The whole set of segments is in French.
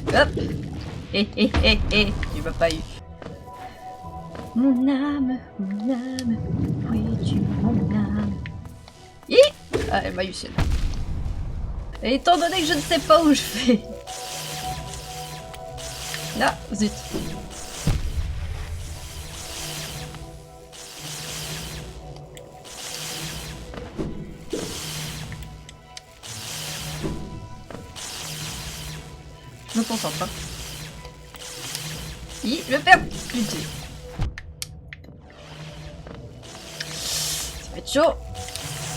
Hop. Tu m'as pas eu. Mon âme, où es-tu, mon âme? Hi. Ah, elle m'a eu celle-là. Et étant donné que je ne sais pas où je vais... Ah, zut. Je me concentre. Hein. Hi, je perds. Putain. Ça va être chaud.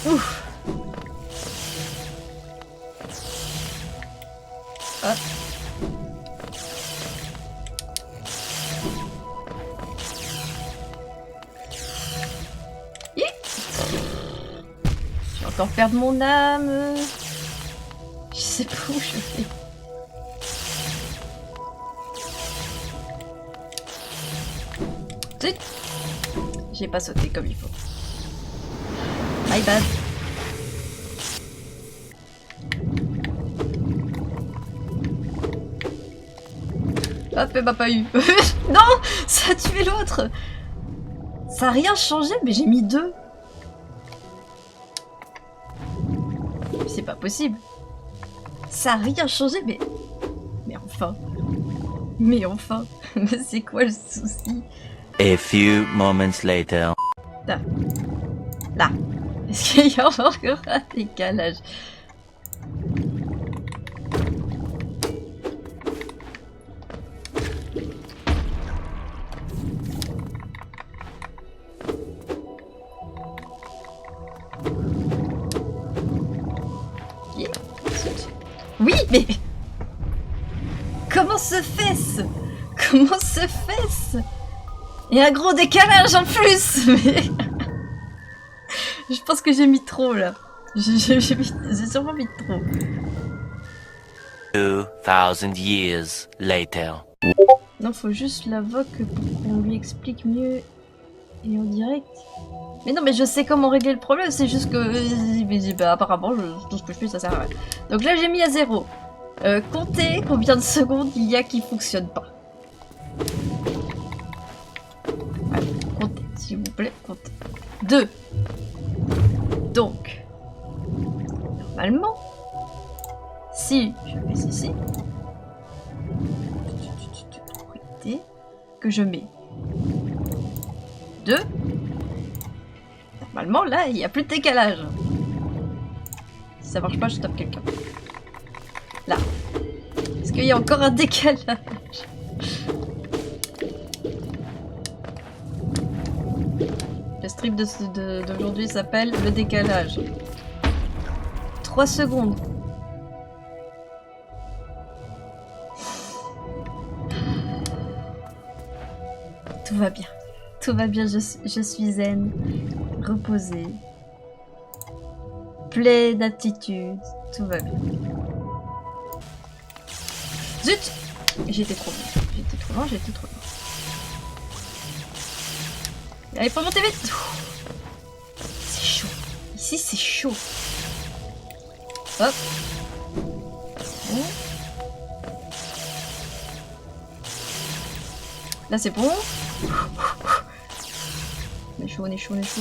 Ouf. Hop. Hi. Je vais encore perdre mon âme. Je sais pas où je vais. Zut. J'ai pas sauté comme il faut. My bad. Hop, elle m'a pas eu. Non, ça a tué l'autre. Ça a rien changé, mais j'ai mis 2. C'est pas possible. Ça a rien changé, mais... Mais enfin. Mais enfin. Mais c'est quoi le souci? A few moments later. Là. Là. Est-ce qu'il y a encore un décalage? Oui, mais... Comment se fait-ce? Comment se fait-ce? Il y a un gros décalage en plus, mais... Je pense que j'ai mis trop, là. J'ai sûrement mis trop. 2000 years later. Non, faut juste l'invoque pour qu'on lui explique mieux et en direct. Mais non, mais je sais comment régler le problème, c'est juste que... Bah, apparemment, tout ce que je fais, ça sert à rien. Donc là, j'ai mis à 0. Comptez combien de secondes il y a qui fonctionnent pas. Allez, comptez, s'il vous plaît, comptez. 2. Donc, normalement, si je fais ceci, que je mets 2, normalement là il n'y a plus de décalage. Si ça marche pas, je tape quelqu'un. Là. Est-ce qu'il y a encore un décalage? Le strip d'aujourd'hui s'appelle le décalage. 3 secondes. Tout va bien. Tout va bien, je suis zen, reposée, pleine d'aptitude, tout va bien. Zut! J'étais trop loin, j'étais trop loin. Allez, faut monter vite! C'est chaud. Ici, c'est chaud. Hop. Bon. Là, c'est bon. On est chaud, on est chaud, on est chaud.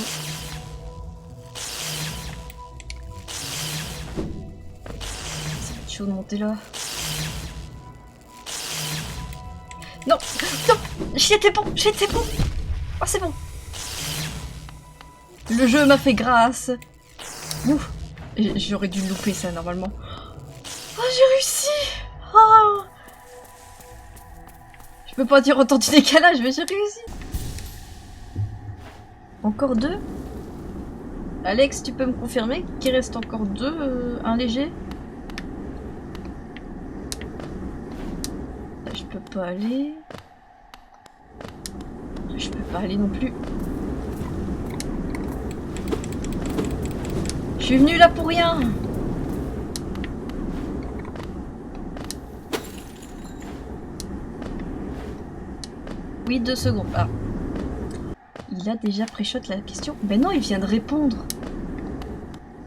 Ça va être chaud de monter là. Non! Non! J'étais bon! J'étais bon! Oh, c'est bon! Le jeu m'a fait grâce. Ouf! J'aurais dû louper ça normalement. Oh, j'ai réussi! Oh! Je peux pas dire autant de décalage, mais j'ai réussi! Encore 2? Alex, tu peux me confirmer qu'il reste encore 2, un léger? Là, je peux pas aller. Je peux pas aller non plus. Je suis venue là pour rien! Oui, 2 secondes. Ah. Il a déjà pré-shot la question. Ben non, il vient de répondre.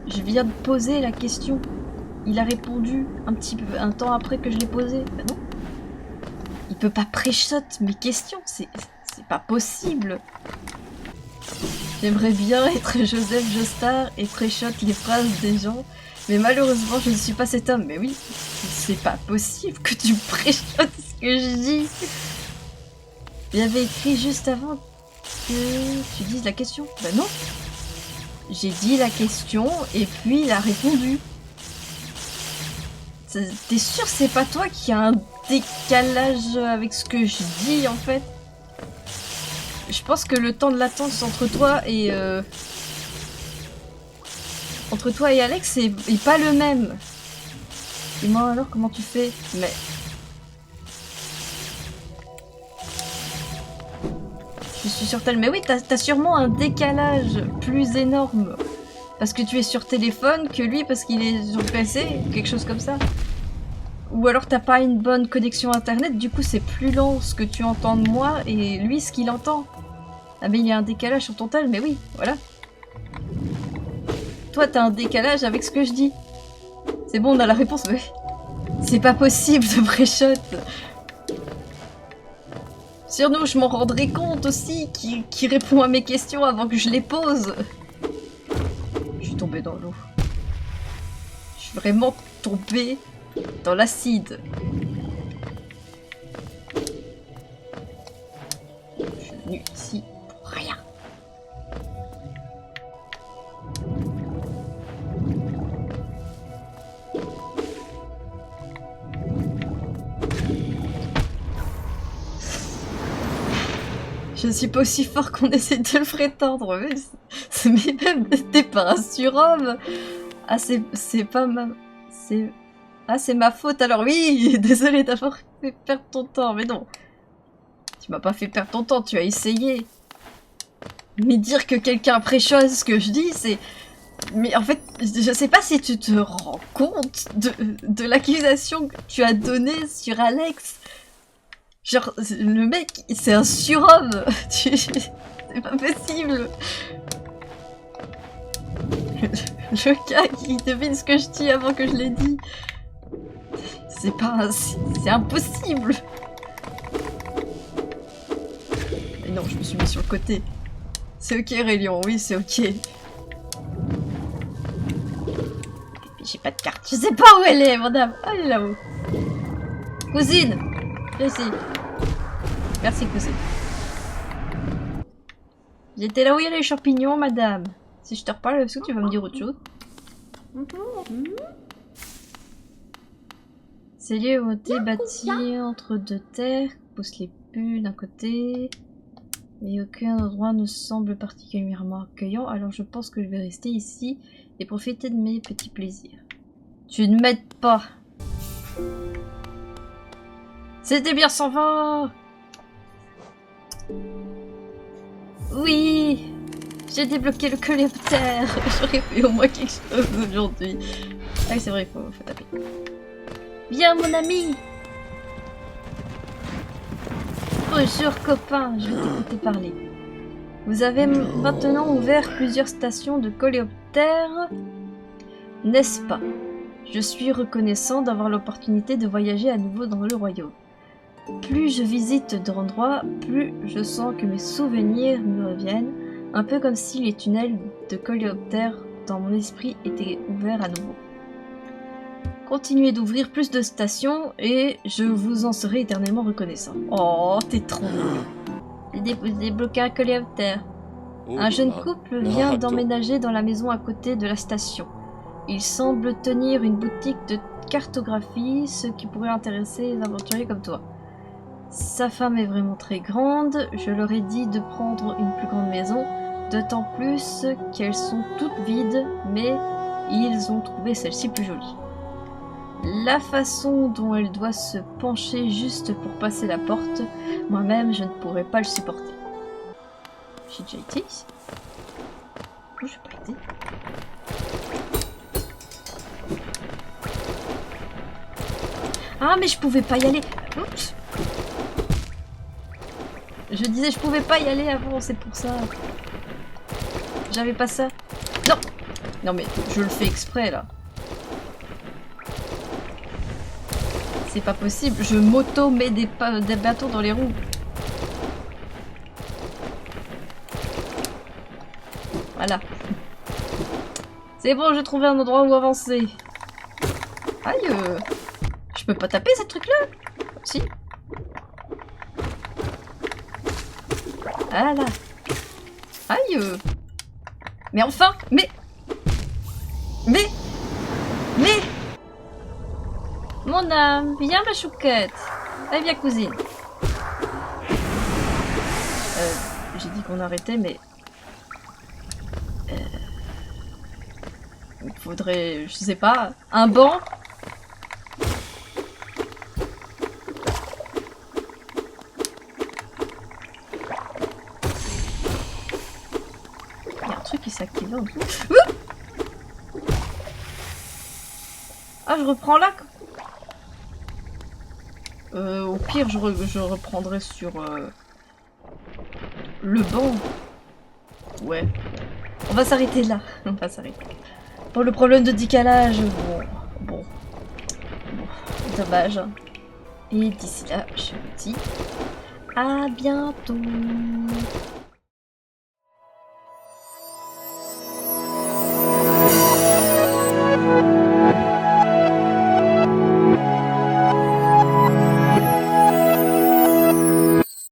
Je viens de poser la question. Il a répondu un temps après que je l'ai posée. Ben non. Il peut pas pré-shot mes questions, c'est pas possible. J'aimerais bien être Joseph Joestar et pré-shot les phrases des gens, mais malheureusement je ne suis pas cet homme. Mais oui, c'est pas possible que tu pré-shot ce que je dis. Il avait écrit juste avant que tu dises la question. Bah non. J'ai dit la question et puis il a répondu. T'es sûr c'est pas toi qui a un décalage avec ce que je dis en fait? Je pense que le temps de latence entre toi et Alex est pas le même. Et moi alors comment tu fais? Mais je suis sur tel. Mais oui, t'as sûrement un décalage plus énorme. Parce que tu es sur téléphone que lui parce qu'il est sur PC, quelque chose comme ça. Ou alors t'as pas une bonne connexion internet, du coup c'est plus lent ce que tu entends de moi et lui ce qu'il entend. Ah mais il y a un décalage sur ton tel, mais oui, voilà. Toi t'as un décalage avec ce que je dis. C'est bon, on a la réponse, mais c'est pas possible de pré-shot. Sur nous, je m'en rendrai compte aussi qui répond à mes questions avant que je les pose. Je suis tombée dans l'eau. Je suis vraiment tombée dans l'acide. Je suis venue ici pour rien. Je suis pas aussi fort qu'on essaie de le prétendre, mais même t'es pas un surhomme. Ah c'est pas ma... c'est ma faute alors oui. Désolée d'avoir fait perdre ton temps, mais non. Tu m'as pas fait perdre ton temps, tu as essayé. Mais dire que quelqu'un pré-chose ce que je dis, c'est... Mais en fait, je sais pas si tu te rends compte de l'accusation que tu as donnée sur Alex. Genre, le mec, c'est un surhomme. C'est pas possible. Le gars qui devine ce que je dis avant que je l'ai dit. C'est pas... C'est impossible. Mais non, je me suis mis sur le côté. C'est ok, Raelion, oui, c'est ok. J'ai pas de carte. Je sais pas où elle est, madame. Ah, elle est là-haut. Cousine, viens ici. Merci, cousine. J'étais là où il y a les champignons, madame. Si je te reparle, est-ce que tu vas me dire autre chose? Ces lieux ont été bâtis entre deux terres, poussent les bulles d'un côté, mais aucun endroit ne semble particulièrement accueillant, alors je pense que je vais rester ici et profiter de mes petits plaisirs. Tu ne m'aides pas. C'était bien 120. Oui, j'ai débloqué le coléoptère. J'aurais fait au moins quelque chose aujourd'hui. Ah oui, c'est vrai, faut taper. Viens, mon ami. Bonjour, copain. Je vais t'écouter parler. Vous avez maintenant ouvert plusieurs stations de coléoptères, n'est-ce pas? Je suis reconnaissant d'avoir l'opportunité de voyager à nouveau dans le royaume. Plus je visite d'endroits, plus je sens que mes souvenirs me reviennent, un peu comme si les tunnels de coléoptères dans mon esprit étaient ouverts à nouveau. Continuez d'ouvrir plus de stations et je vous en serai éternellement reconnaissant. Oh, t'es trop mignon. J'ai débloqué un coléoptère. Un jeune couple vient d'emménager dans la maison à côté de la station. Il semble tenir une boutique de cartographie, ce qui pourrait intéresser les aventuriers comme toi. Sa femme est vraiment très grande, je leur ai dit de prendre une plus grande maison, d'autant plus qu'elles sont toutes vides, mais ils ont trouvé celle-ci plus jolie. La façon dont elle doit se pencher juste pour passer la porte, moi-même je ne pourrais pas le supporter. J'ai déjà été ici? Non, j'ai pas été. Ah mais je pouvais pas y aller. Oups. Je disais je pouvais pas y aller avant, c'est pour ça. J'avais pas ça. Non. Non mais je le fais exprès là. c'est pas possible. Je m'auto-mets des bâtons dans les roues. Voilà. C'est bon, j'ai trouvé un endroit où avancer. Aïe. Je peux pas taper ce truc-là? Si. Voilà. Aïe. Mais enfin. Mais. Mon âme, viens ma chouquette. Allez, viens cousine. J'ai dit qu'on arrêtait, mais... il faudrait, je sais pas, un banc. Il y a un truc qui s'est activé en dessous. Ah, je reprends là. Au pire, je reprendrai sur le banc. Ouais. On va s'arrêter là. On va s'arrêter. Pour le problème de décalage, bon, dommage. Et d'ici là, je vous dis à bientôt.